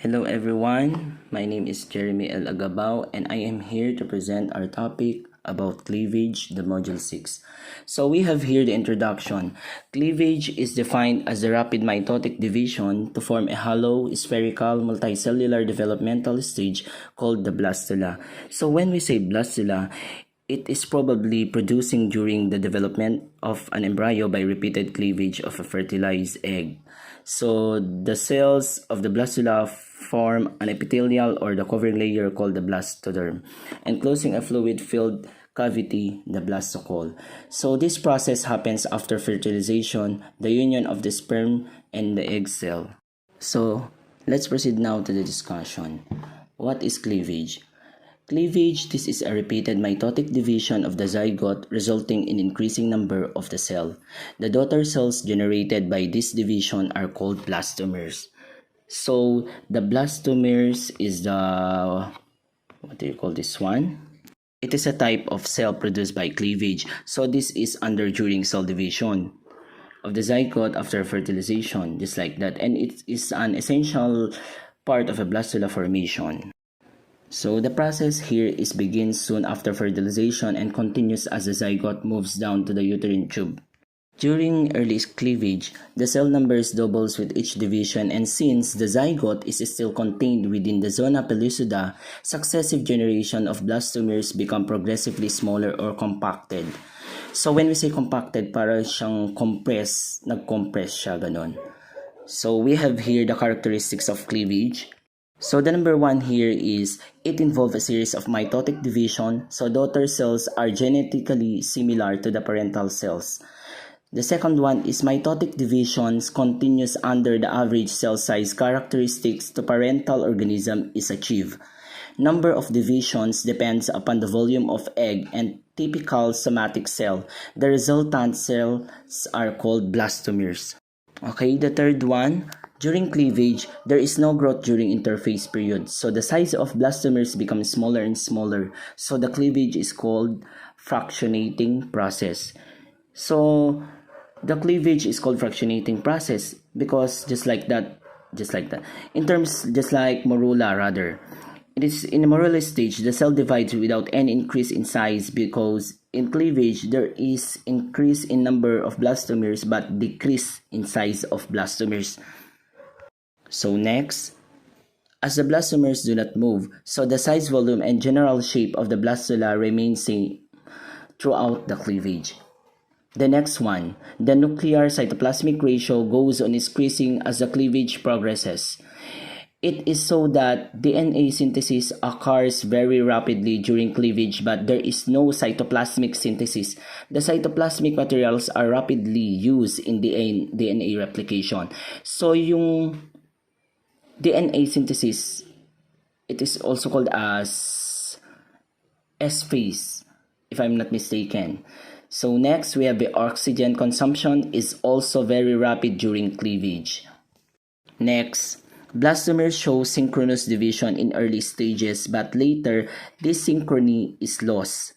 Hello everyone, my name is Jeremy L. Agabao and I am here to present our topic about cleavage, the module 6. So we have here the introduction. Cleavage is defined as the rapid mitotic division to form a hollow, spherical, multicellular developmental stage called the blastula. So when we say blastula, it is probably producing during the development of an embryo by repeated cleavage of a fertilized egg. So the cells of the blastula form an epithelial or the covering layer called the blastoderm, enclosing a fluid-filled cavity, the blastocoel. So this process happens after fertilization, the union of the sperm and the egg cell. So let's proceed now to the discussion. What is cleavage? Cleavage, this is a repeated mitotic division of the zygote resulting in increasing number of the cell. The daughter cells generated by this division are called blastomers. So the blastomers is the, what do you call this one? It is a type of cell produced by cleavage. So this is under during cell division of the zygote after fertilization, just like that. And it is an essential part of a blastula formation. So the process here begins soon after fertilization and continues as the zygote moves down to the uterine tube. During early cleavage, the cell numbers doubles with each division, and since the zygote is still contained within the zona pellucida, successive generation of blastomers become progressively smaller or compacted. So when we say compacted, para siyang nag-compress siya, ganon. So we have here the characteristics of cleavage. So the number one here is it involves a series of mitotic division, so daughter cells are genetically similar to the parental cells. The second one is mitotic divisions continues under the average cell size characteristics to parental organism is achieved. Number of divisions depends upon the volume of egg and typical somatic cell. The resultant cells are called blastomers. Okay, the third one, during cleavage, there is no growth during interphase period. So the size of blastomers becomes smaller and smaller. So the cleavage is called fractionating process. So the cleavage is called fractionating process because just like that. In terms, just like morula rather. It is in the morula stage, the cell divides without any increase in size because in cleavage, there is increase in number of blastomers but decrease in size of blastomers. So next, as the blastomers do not move, so the size, volume, and general shape of the blastula remain same throughout the cleavage. The next one, the nuclear cytoplasmic ratio goes on increasing as the cleavage progresses. It is so that DNA synthesis occurs very rapidly during cleavage but there is no cytoplasmic synthesis. The cytoplasmic materials are rapidly used in DNA replication. So yung DNA synthesis, it is also called as S phase, if I'm not mistaken. So next, we have the oxygen consumption is also very rapid during cleavage. Next, blastomers show synchronous division in early stages, but later, this synchrony is lost.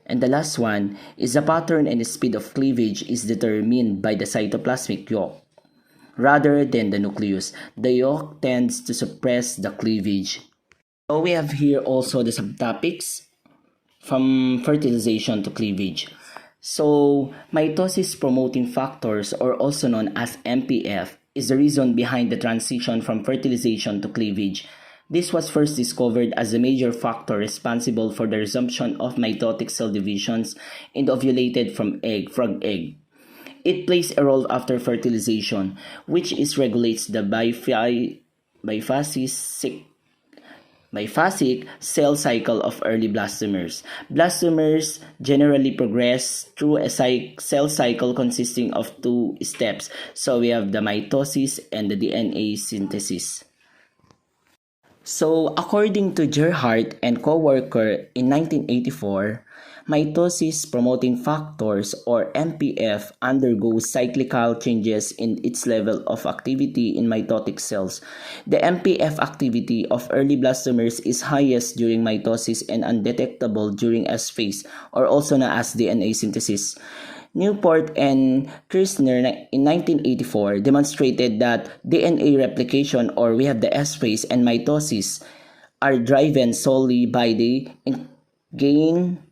And the last one is the pattern and the speed of cleavage is determined by the cytoplasmic yolk, rather than the nucleus. The yolk tends to suppress the cleavage. So we have here also the subtopics from fertilization to cleavage. So, mitosis promoting factors, or also known as MPF, is the reason behind the transition from fertilization to cleavage. This was first discovered as a major factor responsible for the resumption of mitotic cell divisions in the ovulated frog egg. It plays a role after fertilization, which regulates the biphasic cell cycle of early blastomers. Blastomers generally progress through a cell cycle consisting of two steps. So we have the mitosis and the DNA synthesis. So according to Gerhardt and co-worker in 1984, mitosis promoting factors or MPF undergoes cyclical changes in its level of activity in mitotic cells. The MPF activity of early blastomers is highest during mitosis and undetectable during S phase, or also known as DNA synthesis. Newport and Kirshner in 1984 demonstrated that DNA replication, or we have the S phase, and mitosis are driven solely by the gain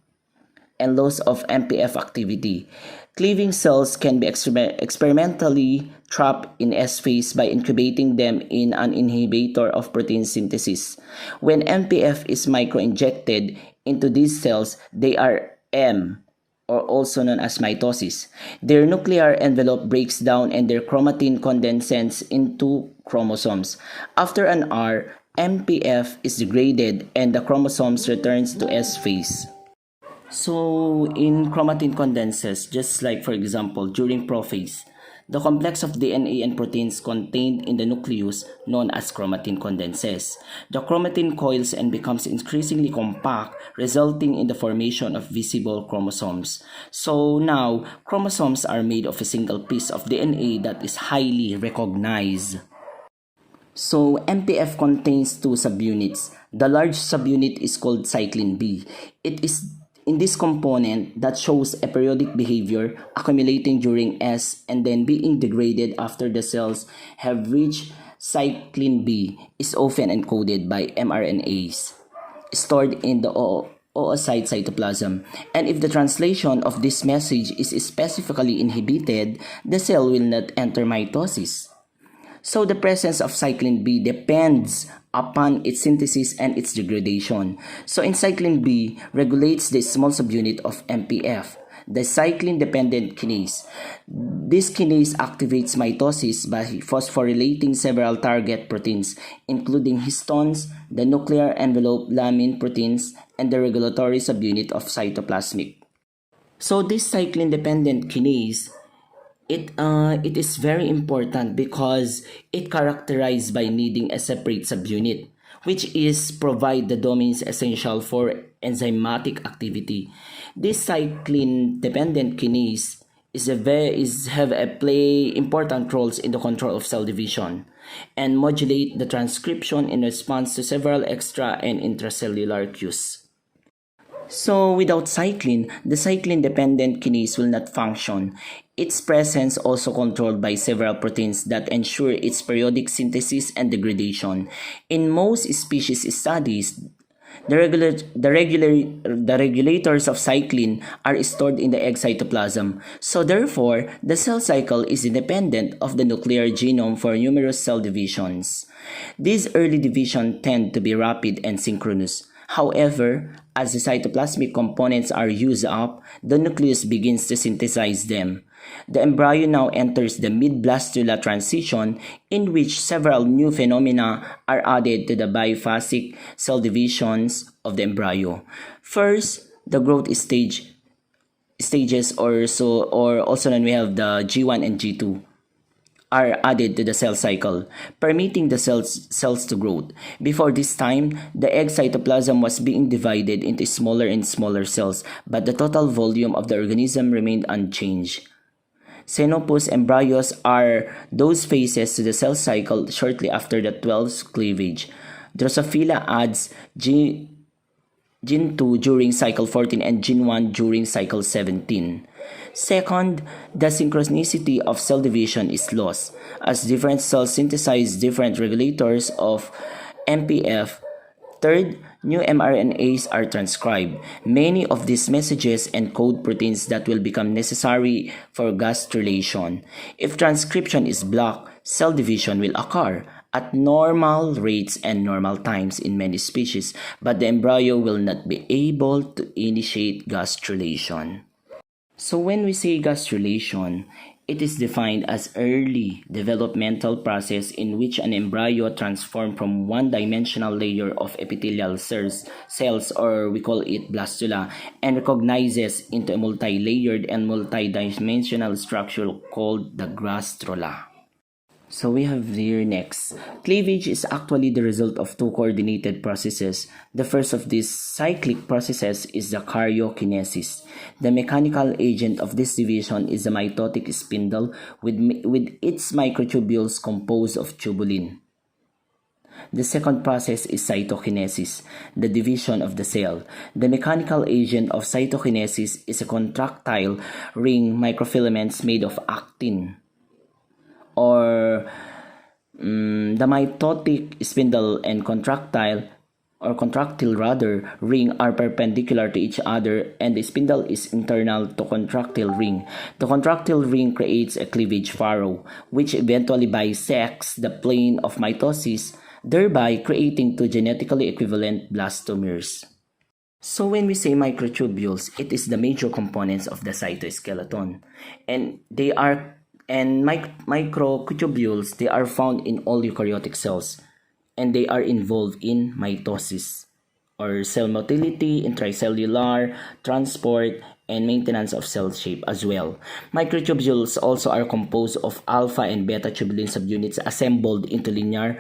and loss of MPF activity. Cleaving cells can be experimentally trapped in S phase by incubating them in an inhibitor of protein synthesis. When MPF is microinjected into these cells, they are M, or also known as mitosis. Their nuclear envelope breaks down and their chromatin condenses into chromosomes. After an R, MPF is degraded and the chromosomes returns to S phase. So, in chromatin condenses, just like for example, during prophase, the complex of DNA and proteins contained in the nucleus, known as chromatin condenses. The chromatin coils and becomes increasingly compact, resulting in the formation of visible chromosomes. So now, chromosomes are made of a single piece of DNA that is highly recognized. So, MPF contains two subunits. The large subunit is called cyclin B. It is in this component that shows a periodic behavior accumulating during S and then being degraded after the cells have reached cyclin B is often encoded by mRNAs stored in the oocyte cytoplasm. And if the translation of this message is specifically inhibited, the cell will not enter mitosis. So the presence of cyclin B depends upon its synthesis and its degradation. So in cyclin B regulates the small subunit of MPF, the cyclin-dependent kinase. This kinase activates mitosis by phosphorylating several target proteins, including histones, the nuclear envelope laminin proteins, and the regulatory subunit of cytoplasmic. So this cyclin-dependent kinase it is very important because it characterized by needing a separate subunit, which is provide the domains essential for enzymatic activity. This cyclin dependent kinase have a play important roles in the control of cell division and modulate the transcription in response to several extra and intracellular cues. So without cyclin, the cyclin-dependent kinase will not function. Its presence also controlled by several proteins that ensure its periodic synthesis and degradation. In most species studies, the regulators of cyclin are stored in the egg cytoplasm. So therefore, the cell cycle is independent of the nuclear genome for numerous cell divisions. These early divisions tend to be rapid and synchronous. However, as the cytoplasmic components are used up, the nucleus begins to synthesize them. The embryo now enters the mid-blastula transition, in which several new phenomena are added to the biphasic cell divisions of the embryo. First, the growth stages or also known we have the G1 and G2 are added to the cell cycle, permitting the cells to grow. Before this time, the egg cytoplasm was being divided into smaller and smaller cells, but the total volume of the organism remained unchanged. Xenopus embryos are those phases to the cell cycle shortly after the 12th cleavage. Drosophila adds gene 2 during cycle 14 and gene 1 during cycle 17. Second, the synchronicity of cell division is lost, as different cells synthesize different regulators of MPF. Third, new mRNAs are transcribed. Many of these messages encode proteins that will become necessary for gastrulation. If transcription is blocked, cell division will occur at normal rates and normal times in many species, but the embryo will not be able to initiate gastrulation. So when we say gastrulation, it is defined as early developmental process in which an embryo transforms from one-dimensional layer of epithelial cells, or we call it blastula, and recognizes into a multi-layered and multi-dimensional structure called the gastrula. So we have here next. Cleavage is actually the result of two coordinated processes. The first of these cyclic processes is the karyokinesis. The mechanical agent of this division is the mitotic spindle with its microtubules composed of tubulin. The second process is cytokinesis, the division of the cell. The mechanical agent of cytokinesis is a contractile ring microfilaments made of actin, or the mitotic spindle and contractile ring are perpendicular to each other, and the spindle is internal to contractile ring. The contractile ring creates a cleavage furrow, which eventually bisects the plane of mitosis, thereby creating two genetically equivalent blastomers. So when we say microtubules, it is the major components of the cytoskeleton, and microtubules, they are found in all eukaryotic cells, and they are involved in mitosis, or cell motility, intracellular transport, and maintenance of cell shape as well. Microtubules also are composed of alpha and beta tubulin subunits assembled into linear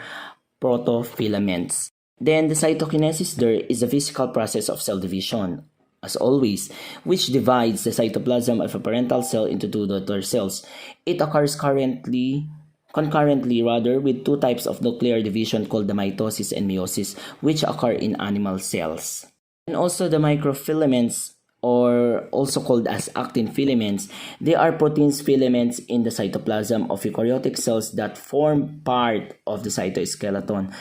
protofilaments. Then the cytokinesis there is a physical process of cell division, as always, which divides the cytoplasm of a parental cell into two daughter cells. It occurs concurrently with two types of nuclear division called the mitosis and meiosis, which occur in animal cells. And also the microfilaments, or also called as actin filaments, they are protein filaments in the cytoplasm of eukaryotic cells that form part of the cytoskeleton.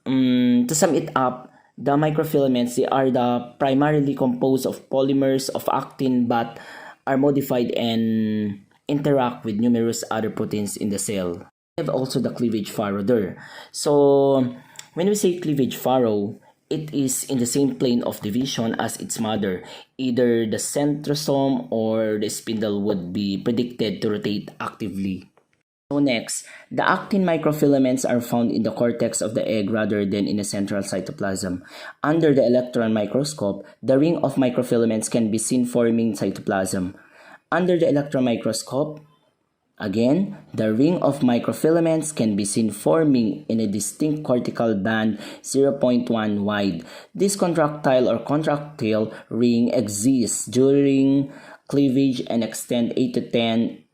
To sum it up, the microfilaments, they are primarily composed of polymers of actin but are modified and interact with numerous other proteins in the cell. We have also the cleavage furrow there. So when we say cleavage furrow, it is in the same plane of division as its mother. Either the centrosome or the spindle would be predicted to rotate actively. So next, the actin microfilaments are found in the cortex of the egg rather than in the central cytoplasm. Under the electron microscope, the ring of microfilaments can be seen forming cytoplasm. Under the electron microscope, again, the ring of microfilaments can be seen forming in a distinct cortical band 0.1 wide. This contractile ring exists during cleavage and extend 8 to 10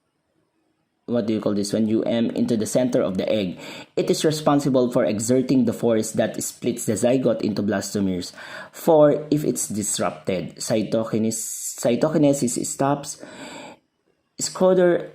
into the center of the egg. It is responsible for exerting the force that splits the zygote into blastomers. For if it's disrupted, cytokinesis stops. Schroeder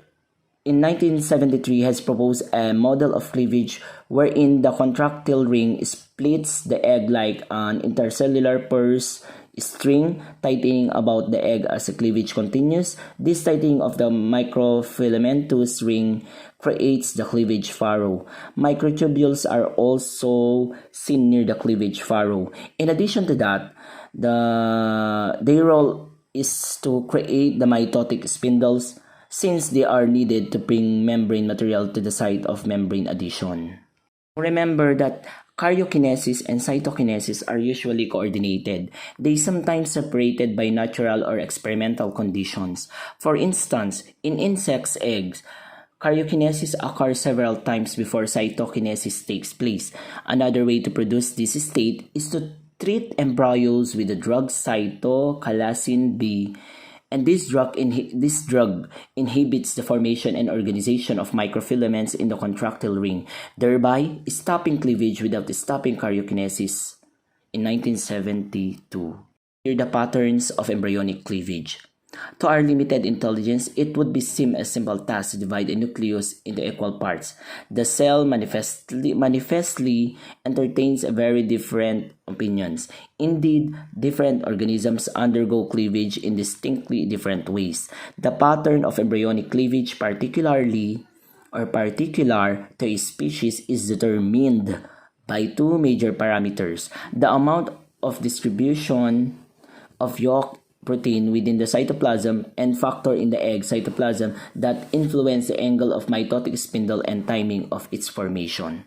in 1973 has proposed a model of cleavage wherein the contractile ring splits the egg like an intercellular purse string, tightening about the egg as the cleavage continues. This tightening of the microfilamentous ring creates the cleavage furrow. Microtubules are also seen near the cleavage furrow. In addition to that, their role is to create the mitotic spindles, since they are needed to bring membrane material to the site of membrane adhesion. Remember that karyokinesis and cytokinesis are usually coordinated. They sometimes separated by natural or experimental conditions. For instance, in insects' eggs, karyokinesis occurs several times before cytokinesis takes place. Another way to produce this state is to treat embryos with the drug cytochalasin B, and this drug inhibits the formation and organization of microfilaments in the contractile ring, thereby stopping cleavage without stopping karyokinesis. In 1972, here are the patterns of embryonic cleavage. To our limited intelligence, it would seem a simple task to divide a nucleus into equal parts. The cell manifestly entertains very different opinions. Indeed, different organisms undergo cleavage in distinctly different ways. The pattern of embryonic cleavage, particular to a species, is determined by two major parameters: the amount of distribution of yolk protein within the cytoplasm and factor in the egg cytoplasm that influence the angle of mitotic spindle and timing of its formation.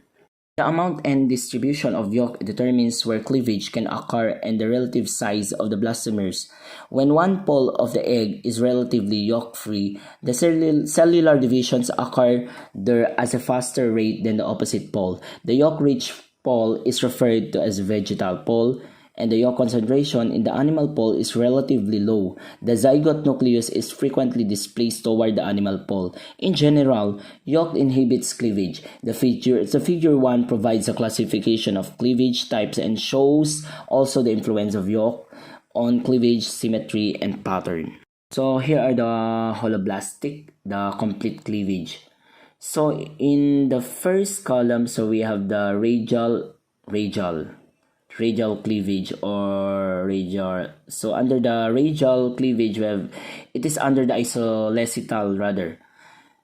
The amount and distribution of yolk determines where cleavage can occur and the relative size of the blastomers. When one pole of the egg is relatively yolk-free, the cellular divisions occur there at a faster rate than the opposite pole. The yolk-rich pole is referred to as vegetal pole, and the yolk concentration in the animal pole is relatively low. The zygote nucleus is frequently displaced toward the animal pole. In general, yolk inhibits cleavage. The figure 1 provides a classification of cleavage types and shows also the influence of yolk on cleavage, symmetry, and pattern. So here are the holoblastic, the complete cleavage. So in the first column, so we have the radial cleavage or radial. So under the radial cleavage, we have, it is under the isolecital rather.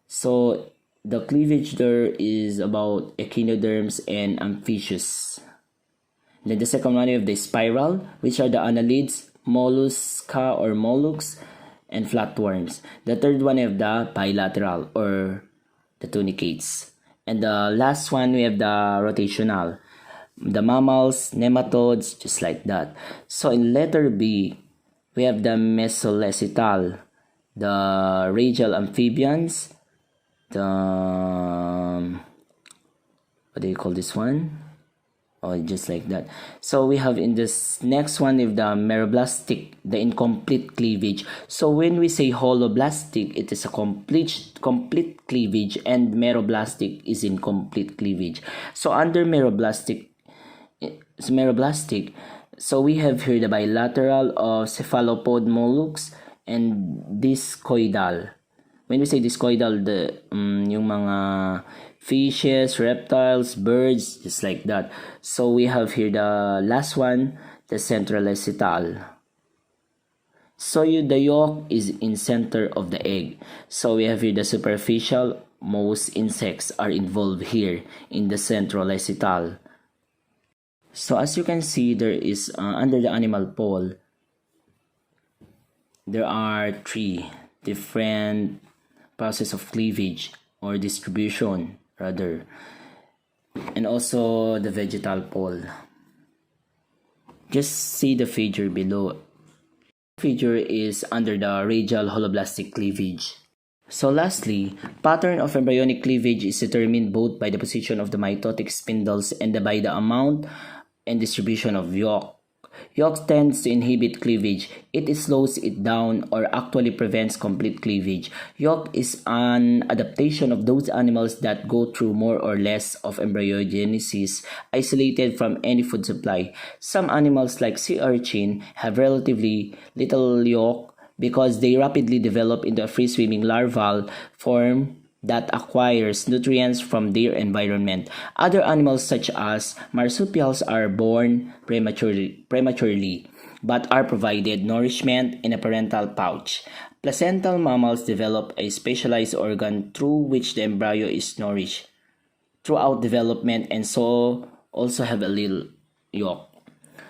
So the cleavage there is about echinoderms and amphibians. Then the second one, we have the spiral, which are the annelids, mollusca or mollusks, and flatworms. The third one, we have the bilateral or the tunicates. And the last one, we have the rotational, the mammals, nematodes, just like that. So in letter B, we have the mesolecital, the radial amphibians, the what do you call this one? Oh, just like that. So we have in this next one with the meroblastic, the incomplete cleavage. So when we say holoblastic, it is a complete cleavage, and meroblastic is incomplete cleavage. So under meroblastic, so we have here the bilateral of cephalopod mollusks and discoidal. When we say discoidal, the yung mga fishes, reptiles, birds, just like that. So we have here the last one, the centrolecital. So the yolk is in center of the egg. So we have here the superficial. Most insects are involved here in the centrolecital. So as you can see, there is under the animal pole, there are 3 different process of cleavage or distribution rather, and also the vegetal pole. Just see the figure below. Figure is under the radial holoblastic cleavage. So lastly, pattern of embryonic cleavage is determined both by the position of the mitotic spindles and by the amount and distribution of yolk. Yolk tends to inhibit cleavage. It slows it down or actually prevents complete cleavage. Yolk is an adaptation of those animals that go through more or less of embryogenesis isolated from any food supply. Some animals like sea urchin have relatively little yolk because they rapidly develop into a free-swimming larval form that acquires nutrients from their environment. Other animals such as marsupials are born prematurely but are provided nourishment in a parental pouch. Placental mammals develop a specialized organ through which the embryo is nourished throughout development and so also have a little yolk.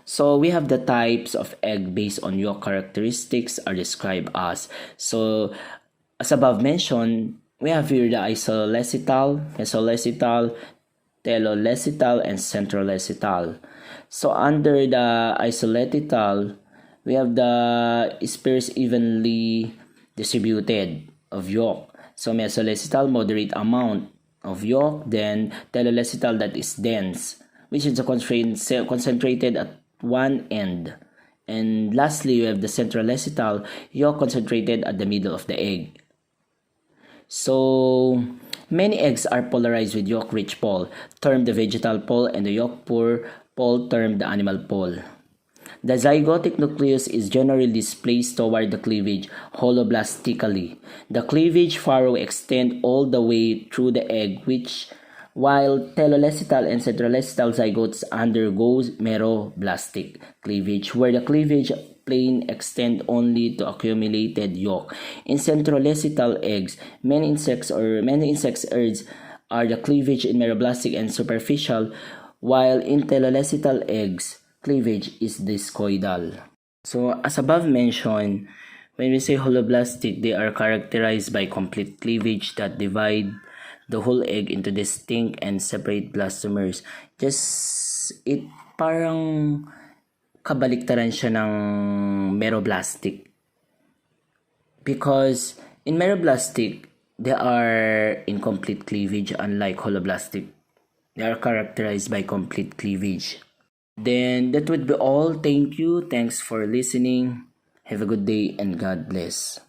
So we have the types of egg based on yolk characteristics are described as. So as above mentioned, we have here the isolecital, mesolecital, telolecital, and centrolecital. So under the isolecital, we have the spheres evenly distributed of yolk. So mesolecital, moderate amount of yolk, then telolecital, that is dense, which is concentrated at one end. And lastly, we have the centrolecital, yolk concentrated at the middle of the egg. So many eggs are polarized with yolk-rich pole, termed the vegetal pole, and the yolk-poor pole, termed the animal pole. The zygotic nucleus is generally displaced toward the cleavage holoblastically. The cleavage furrow extends all the way through the egg, while telolecital and centrolecital zygotes undergo meroblastic cleavage, where the cleavage plane extends only to accumulated yolk. In centrolecital eggs, many insects eggs are the cleavage in meroblastic and superficial, while in telolecital eggs, cleavage is discoidal. So as above mentioned, when we say holoblastic, they are characterized by complete cleavage that divide the whole egg into distinct and separate blastomers. Parang kabaliktaran siya ng meroblastic. Because in meroblastic, they are incomplete cleavage, unlike holoblastic. They are characterized by complete cleavage. Then that would be all. Thank you. Thanks for listening. Have a good day and God bless.